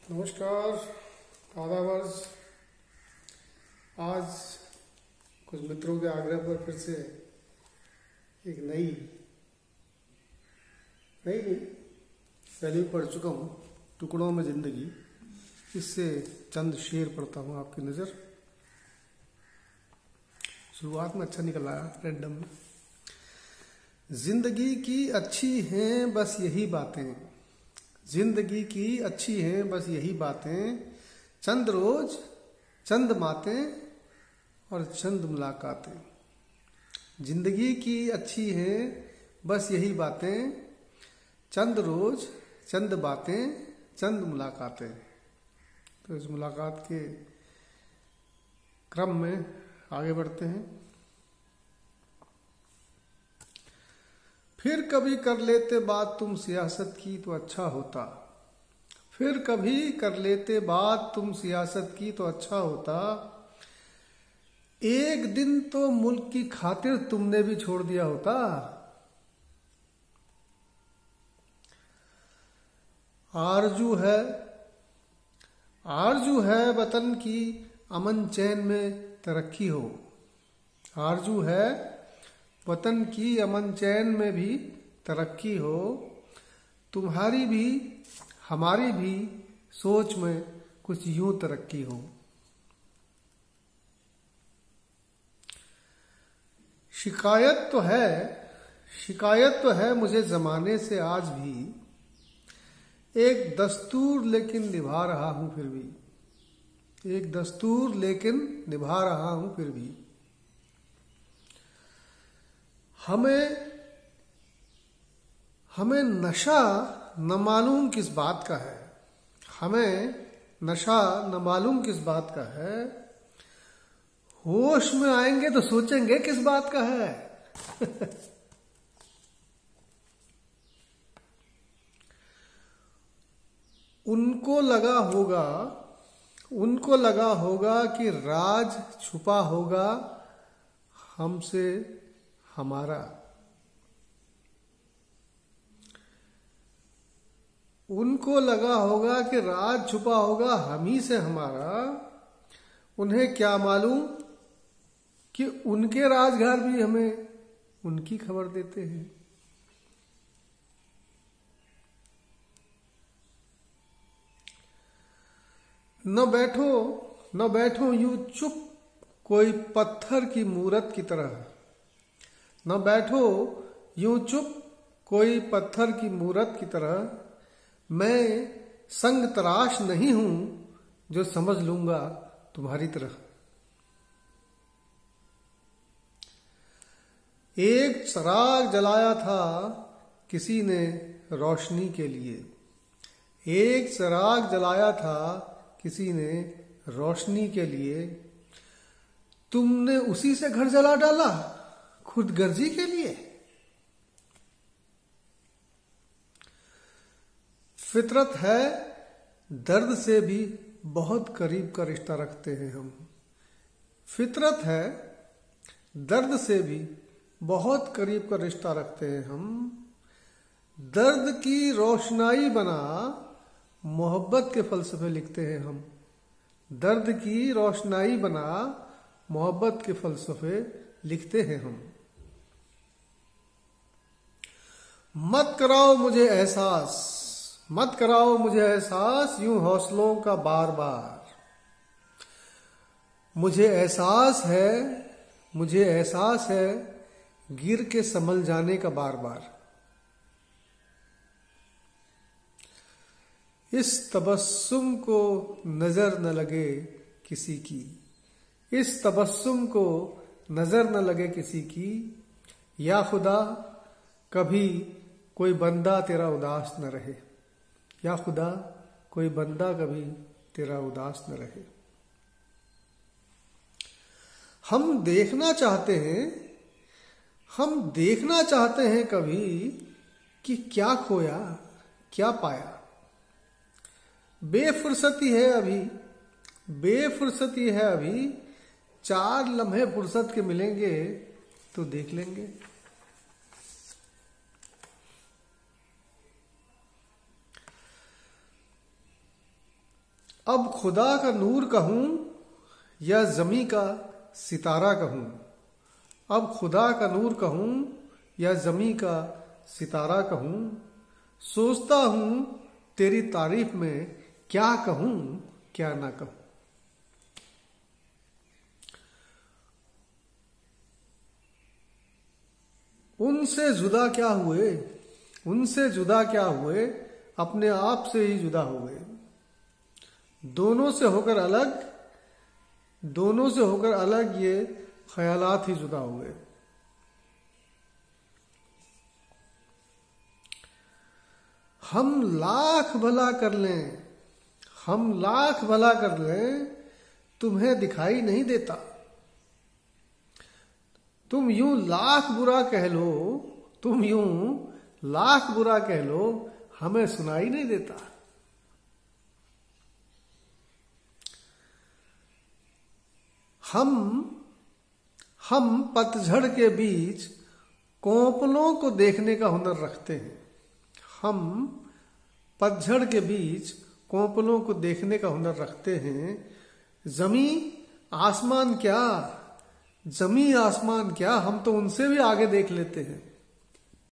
नमस्कार, आदावर्ष। आज कुछ मित्रों के आग्रह पर फिर से एक नई पहले भी पढ़ चुका हूँ, टुकड़ों में जिंदगी। इससे चंद शेर पढ़ता हूँ आपकी नज़र। शुरुआत में अच्छा निकल आया, रैंडम में। जिंदगी की अच्छी हैं बस यही बातें, जिंदगी की अच्छी हैं बस यही बातें, चंद रोज चंद बातें और चंद मुलाकातें। जिंदगी की अच्छी हैं बस यही बातें, चंद रोज चंद बातें चंद मुलाकातें। तो इस मुलाकात के क्रम में आगे बढ़ते हैं। फिर कभी कर लेते बात तुम सियासत की तो अच्छा होता, फिर कभी कर लेते बात तुम सियासत की तो अच्छा होता। एक दिन तो मुल्क की खातिर तुमने भी छोड़ दिया होता। आरजू है वतन की अमन चैन में तरक्की हो, आरजू है वतन की अमन चैन में भी तरक्की हो। तुम्हारी भी हमारी भी सोच में कुछ यूं तरक्की हो। शिकायत तो है मुझे जमाने से आज भी, एक दस्तूर लेकिन निभा रहा हूं फिर भी, एक दस्तूर लेकिन निभा रहा हूं फिर भी। हमें नशा न मालूम किस बात का है, हमें नशा न मालूम किस बात का है। होश में आएंगे तो सोचेंगे किस बात का है। उनको लगा होगा कि राज छुपा होगा हमसे हमारा। उनको लगा होगा कि राज छुपा होगा हम ही से हमारा। उन्हें क्या मालूम कि उनके राजगार भी हमें उनकी खबर देते हैं। न बैठो यूं चुप कोई पत्थर की मूरत की तरह, न बैठो यूं चुप कोई पत्थर की मूरत की तरह। मैं संग तराश नहीं हूं जो समझ लूंगा तुम्हारी तरह। एक चिराग जलाया था किसी ने रोशनी के लिए, एक चिराग जलाया था किसी ने रोशनी के लिए। तुमने उसी से घर जला डाला खुदगर्जी के लिए। फितरत है दर्द से भी बहुत करीब का रिश्ता रखते हैं हम। फितरत है दर्द से भी बहुत करीब का रिश्ता रखते हैं हम। दर्द की रोशनाई बना मोहब्बत के फलसफे लिखते हैं हम। दर्द की रोशनाई बना मोहब्बत के फलसफे लिखते हैं हम। मत कराओ मुझे एहसास यूं हौसलों का बार बार। मुझे एहसास है गिर के संभल जाने का बार बार। इस तबस्सुम को नजर न लगे किसी की, इस तबस्सुम को नजर न लगे किसी की। या खुदा कभी कोई बंदा तेरा उदास न रहे, या खुदा कोई बंदा कभी तेरा उदास न रहे। हम देखना चाहते हैं कभी कि क्या खोया क्या पाया। बेफुर्सती है अभी, 4 लम्हे फुर्सत के मिलेंगे तो देख लेंगे। अब खुदा का नूर कहूं या जमी का सितारा कहूं। अब खुदा का नूर कहूं या जमी का सितारा कहूं। सोचता हूं तेरी तारीफ में क्या कहूं क्या ना कहूं। उनसे जुदा क्या हुए, उनसे जुदा क्या हुए, अपने आप से ही जुदा हुए। दोनों से होकर अलग ये ख्यालात ही जुदा हुए। हम लाख भला कर लें, तुम्हें दिखाई नहीं देता। तुम यूं लाख बुरा कह लो, हमें सुनाई नहीं देता। हम पतझड़ के बीच कोपलों को देखने का हुनर रखते हैं। हम पतझड़ के बीच कोपलों को देखने का हुनर रखते हैं। जमी आसमान क्या, हम तो उनसे भी आगे देख लेते हैं।